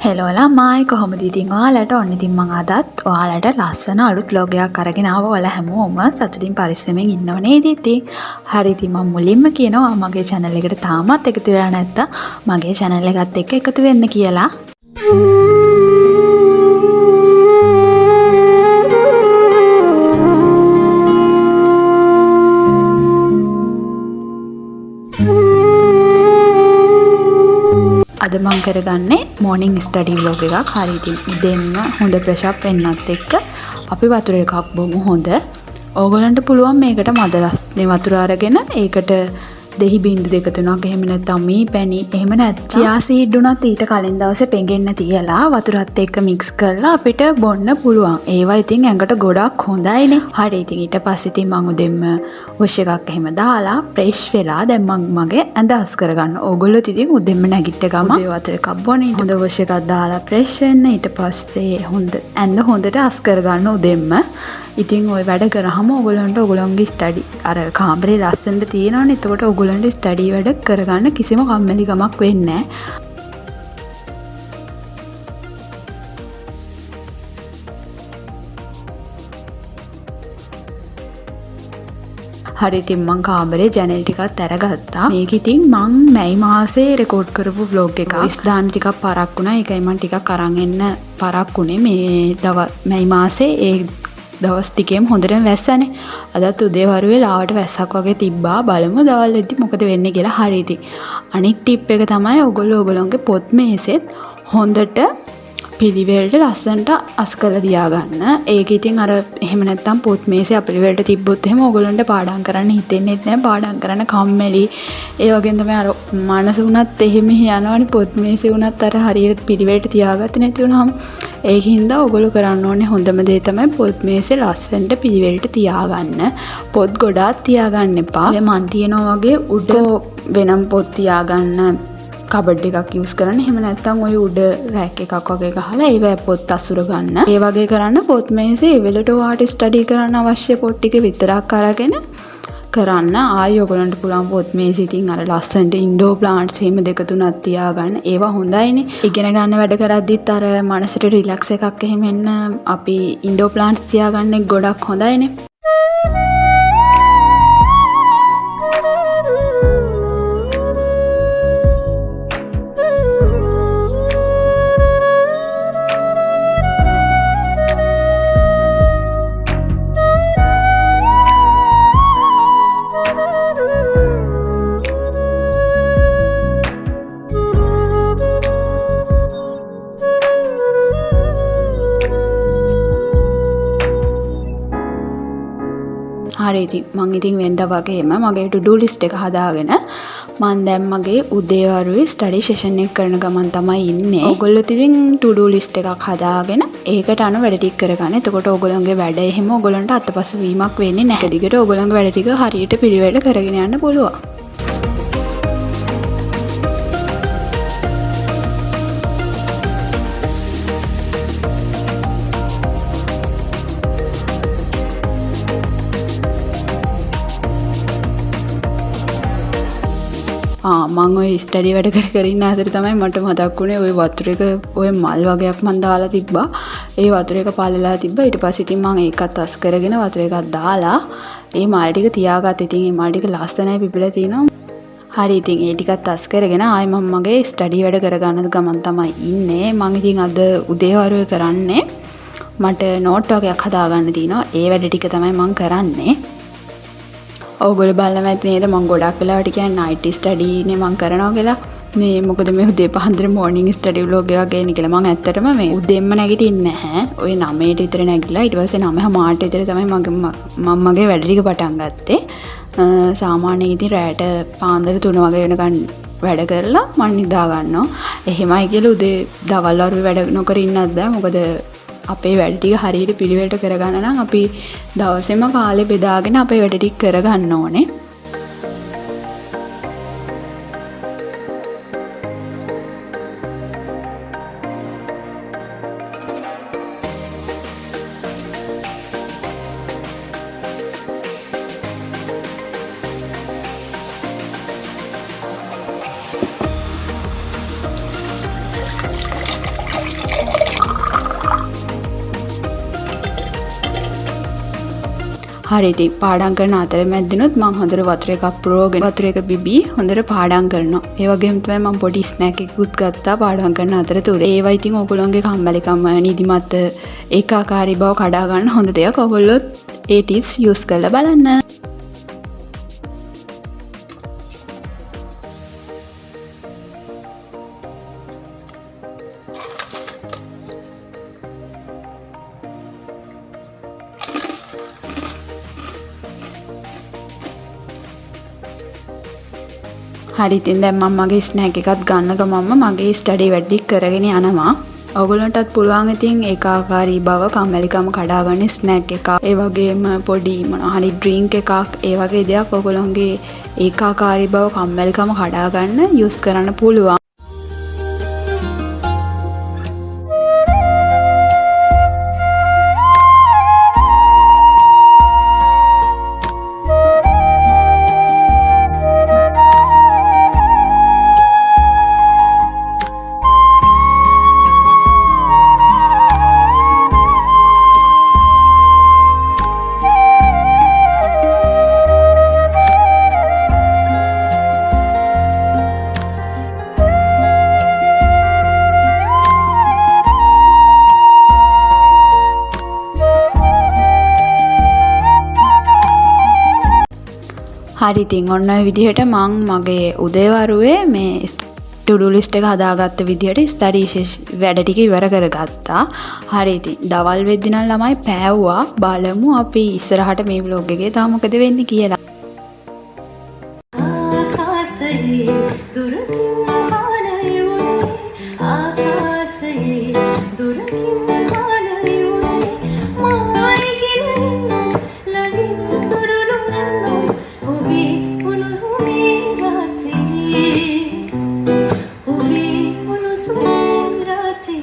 Hello ළමයි කොහොමද ඉතින් ඔයාලට ඔන්න ඉතින් මම අදත් ඔයාලට ලස්සන අලුත් vlog එකක් අරගෙන ආවා. ඔයාලා හැමෝම සතුටින් පරිස්සමෙන් ඉන්නව නේද ඉතින්? හරි ඉතින් මම මුලින්ම කියනවා මගේ channel එකට තාමත් එකතු වෙලා නැත්තම් මගේ channel එකත් එක්ක එකතු වෙන්න කියලා. අද මම කරගන්නේ morning study vlog එකක්. හරි ඉතින් උදේම හොඳ fresh up වෙන්නත් එක්ක අපි වතුර එකක් බොමු හොඳ. ඕගොල්ලන්ට පුළුවන් මේකට මද රස්නේ වතුර අරගෙන ඒකට දෙහි බින්දු දෙක තුනක් එහෙම නැත්නම් මී පැණි එහෙම නැත්නම් චියා සීඩ් උනත් ඊට කලින් දවසේ පෙඟෙන්න තියලා වතුරත් එක්ක mix කරලා අපිට බොන්න පුළුවන්. ඒවා ඉතින් ඇඟට ගොඩක් හොඳයිනේ. හරි ඉතින් ඊට පස්සේ ඉතින් මම උදෙන්ම wash එකක් එහෙම දාලා fresh වෙලා දැන් මම මගේ ඇඳ අස් කරගන්න. ඕගොල්ලෝ ඉතින් උදෙන්ම නැගිට ගම උදේ වතුර එකක් බොන ඊට හොඳ wash එකක් දාලා fresh වෙන්න ඊට පස්සේ හොඳ ඇඳ හොඳට අස් කරගන්න උදෙන්ම. ඉතින් ඔය වැඩ කරාම ඕගොල්ලන්ට ඕගොල්ලන්ගේ ස්ටඩි අර කාමරේ ලස්සනට තියෙනවනේ. එතකොට ඕගොල්ලන්ට ස්ටඩි වැඩ කරගන්න කිසිම කම්මැලිකමක් වෙන්නේ නැහැ. හරි ඉතින් මං කාමරේ ජනෙල් ටිකත් අරගත්තා. මේක ඉතින් මං මැයි මාසේ රෙකෝඩ් කරපු vlog එකක්. වොයිස් දාන්න ටිකක් පරක් වුණා. ඒකයි මං ටිකක් අරන් එන්න පරක් වුණේ. මේ මැයි මාසේ ඒ දවස් ටිකේම හොඳටම වැස්සනේ. අදත් උදේ වරුවේ ලාවට වැස්සක් වගේ තිබ්බා. බලමු දවල් වෙද්දි මොකද වෙන්නේ කියලා. හරි ඉතින් අනිත් ටිප් එක තමයි ඕගොල්ලෝගේ පොත් මේසෙත් හොඳට පිළිවෙලට ලස්සනට අස් කරලා තියාගන්න. ඒක ඉතින් අර එහෙම නැත්තම් පොත් මේසේ අපිළිවෙලට තිබ්බොත් එහෙම ඕගොල්ලන්ට පාඩම් කරන්න හිතෙන්නේ නැහැ. පාඩම් කරන්න කම්මැලි. ඒ වගේම තමයි අර මනස උනත් එහෙම යනවනේ පොත් මේසේ උනත් අර හරියට පිළිවෙලට තියාගත්තේ නැති වුනහම ඒකින්ද ඕගොල්ලෝ කරන්න ඕනේ හොඳම දේ තමයි පොත් මේසේ ලස්සනට පිළිවෙලට තියාගන්න. පොත් ගොඩාක් තියාගන්න එපා. ඔය මන් තියනවා වගේ උඩ වෙනම් පොත් තියාගන්න කබඩ් එකක් යූස් කරන්න. එහෙම නැත්නම් ඔය උඩ රෑක් එකක් වගේ ගහලා ඒවැ පොත් අසුර ගන්න. ඒ වගේ කරන්න පොත් මේසේ එවලට ඔයාට ස්ටඩි කරන්න අවශ්‍ය පොත් ටික විතරක් අරගෙන කරන්න. ආයෙ ඔයගලන්ට පුළුවන් පොත් මේසේ ඉතින් අර ලස්සනට ඉන්ඩෝර් ප්ලාන්ට්ස් එහෙම දෙක තුනක් තියාගන්න. ඒවා හොඳයිනේ. ඉගෙන ගන්න වැඩ කරද්දිත් අර මනසට රිලැක්ස් එකක් එහෙම එන්න අපි ඉන්ඩෝර් ප්ලාන්ට්ස් තියාගන්න එක ගොඩක් හොඳයිනේ. හරි ඉතින් මම ඉතින් වෙනදා වගේම මගේ to do list එක හදාගෙන මම දැන් මගේ උදේ වරුවේ ස්ටඩි සෙෂන් එක කරන ගමන් තමයි ඉන්නේ. ඕගොල්ලෝ ඉතින් to do list එකක් හදාගෙන ඒකට අනුව වැඩ ටික කරගන්න. එතකොට ඕගොල්ලන්ගේ වැඩ එහෙම ඕගොල්ලන්ට අතපස වීමක් වෙන්නේ නැහැ. දිගට ඕගොල්ලන්ගේ වැඩ ටික හරියට පිළිවෙලට කරගෙන යන්න පුළුවන්. මම ඔය ස්ටඩි වැඩ කර ඉන්න අතර තමයි මට මතක් වුණේ ඔය වතුර එක ඔය මල් වගේක් මම දාලා තිබ්බා. ඒ වතුර එක පළලා තිබ්බා. ඊට පස්සේ ඉතින් මම ඒකත් අස් කරගෙන වතුර එකක් දාලා ඒ මල් ටික තියාගත්තා. ඉතින් මේ මල් ටික ලස්සනයි පිපිලා තිනවා. හරි ඉතින් ඒ ටිකත් අස් කරගෙන ආයි මම මගේ ස්ටඩි වැඩ කරගන්න ගමන් තමයි ඉන්නේ. මම ඉතින් අද උදේ වරුවේ කරන්නේ මට නෝට් වගේක් හදාගන්න තියෙනවා. ඒ වැඩ ටික තමයි මම කරන්නේ. ඕගොල්ලෝ බලන්න ඇති නේද මම ගොඩක් වෙලාවට කියන්නේ night study නේ මම කරනවා කියලා. මේ මොකද මේ උදේ පහන්දර morning study vlog එකක් ගේන්න කියලා මම ඇත්තටම මේ උදේම නැගිටින්නේ නැහැ. ඔය 9ට විතර නැගිටලා ඊට පස්සේ 9:00 විතර තමයි මගේ වැඩ ටික පටන් ගත්තේ. සාමාන්‍යයෙන් ඉතින් රැට පාන්දර 3 වගේ වෙනකන් වැඩ කරලා මම නිදා ගන්නවා. එහෙමයි කියලා උදේ දවල් වරුවේ වැඩ නොකර ඉන්නත් බෑ. මොකද අපේ වැඩ ටික හරියට පිළිවෙලට කරගන්න නම් අපි දවසේම කාලේ බෙදාගෙන අපේ වැඩ ටික කරගන්න ඕනේ. හරි ඉතින් පාඩම් කරන අතරමැද්දිනුත් මම හොඳට වතුර එකක් පුරවගෙන වතුර එක බිබී හොඳට පාඩම් කරනවා. ඒ වගේම තමයි මම පොඩි ස්නැක් එකකුත් ගත්තා පාඩම් කරන අතරතුරේ. ඒවා ඉතින් ඕගොල්ලෝගේ කම්මැලිකම නිදිමත ඒකාකාරී බව කඩා ගන්න හොඳ දෙයක්. ඕගොල්ලොත් ඒ ටිප්ස් යූස් කරලා බලන්න. හරි ඉතින් දැන් මම මගේ ස්නැක් එකත් ගන්න ගමන්ම මගේ ස්ටඩි වැඩි කරගෙන යනවා. ඔයගොල්ලන්ටත් පුළුවන් ඉතින් ඒකාකාරී බව කම්මැලිකම කඩාගන්න ස්නැක් එකක් ඒ වගේම පොඩි මොනවා හරි ඩ්‍රින්ක් එකක් ඒ වගේ දෙයක් ඔයගොල්ලන්ගේ ඒකාකාරී බව කම්මැලිකම කඩාගන්න යූස් කරන්න පුළුවන්. හරි ඉතින් ඔන්න ඔය විදිහට මං මගේ උදේවරුවේ මේ ටුඩු ලිස්ට් එක හදාගත්ත විදිහට ස්ටඩි වැඩ ටික ඉවර කරගත්තා. හරි ඉතින් දවල් වෙද්දි නම් ළමයි පෑවුවා. බලමු අපි ඉස්සරහට මේ vlog එකේ තව මොකද වෙන්නේ කියලා. ආකාශයේ දුරකින් ආනයුනේ ආකාශයේ දුරකින් ආනයුනේ මායි ගිලින් ලලින් දුරුලුන්නෝ ඔබේ උණුහුමේ රාජී ඔබේ උණුසුමේ රාජී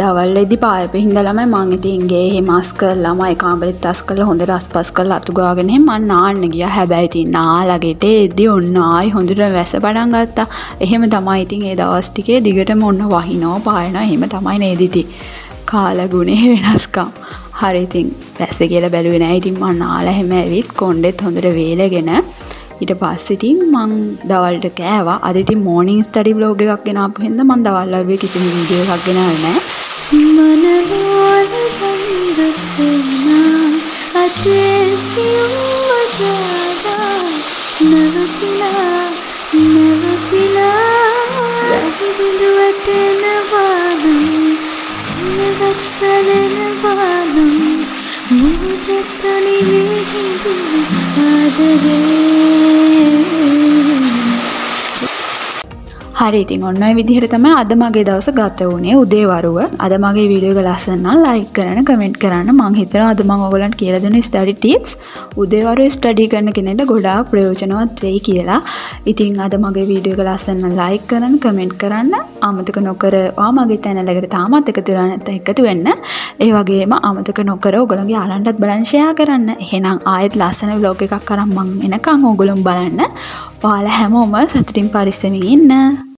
දවල් වෙද්දි පාය පිහින්ද ළමයි මං ඉතින් ගේ හිමස් කරලා මම කාමරෙත් තස් කරලා හොඳට අස්පස් කරලා අතු ගාගෙන මම නාන්න ගියා. හැබැයි ඉතින් නාලගෙට එද්දි ඔන්න ආයි හොඳට වැස පටන් ගත්තා. එහෙම තමයි ඉතින් ඒ දවස් ටිකේ දිගටම ඔන්න වහිනවා පායනවා. එහෙම තමයි නේද ඉතින් කාලගුණේ වෙනස්කම්. හරි ඉතින් වැස්ස කියලා බැලුවේ නෑ. ඉතින් මම නාලා හැම ඇවිත් කොණ්ඩෙත් හොඳට වේලගෙන ඊට පස්සේ ඉතින් මං දවල්ට කෑවා. අද ඉතින් මෝර්නින් ස්ටඩි vlog එකක් ගෙන ආපු හින්දා මං දවල් වගේ කිසිම වීඩියෝ එකක් ගෙනාවේ නෑ. मनवाल रंग सेना अजैसियों मजादा नवकिला रहिंदुवटन वालम सिनवत्सलन वालम मुझतनी हिंदु आदरे. හරි ඉතින් ඔන්න ඔය විදිහට තමයි අද මගේ දවස ගත වුණේ උදේවරුව. අද මගේ වීඩියෝ එක ලස්සන නම් ලයික් කරන්න කමෙන්ට් කරන්න. මම හිතනවා අද මම ඔයගලන්ට කියලා දෙන ස්ටඩි ටිප්ස් උදේවරුේ ස්ටඩි කරන කෙනෙක්ට ගොඩාක් ප්‍රයෝජනවත් වෙයි කියලා. ඉතින් අද මගේ වීඩියෝ එක ලස්සන නම් ලයික් කරන්න කමෙන්ට් කරන්න. අමතක නොකර මගේ channel එකට තාමත් එකතු වෙලා නැත්නම් එකතු වෙන්න. ඒ වගේම අමතක නොකර ඔයගලගේ යාළුවන්ටත් බලන්න ෂෙයා කරන්න. එහෙනම් ආයෙත් ලස්සන vlog එකක් අරන් මම එනකන් ඔයගලොම බලන්න. ඔයාලා හැමෝම සතුටින් පරිස්සමින් ඉන්න.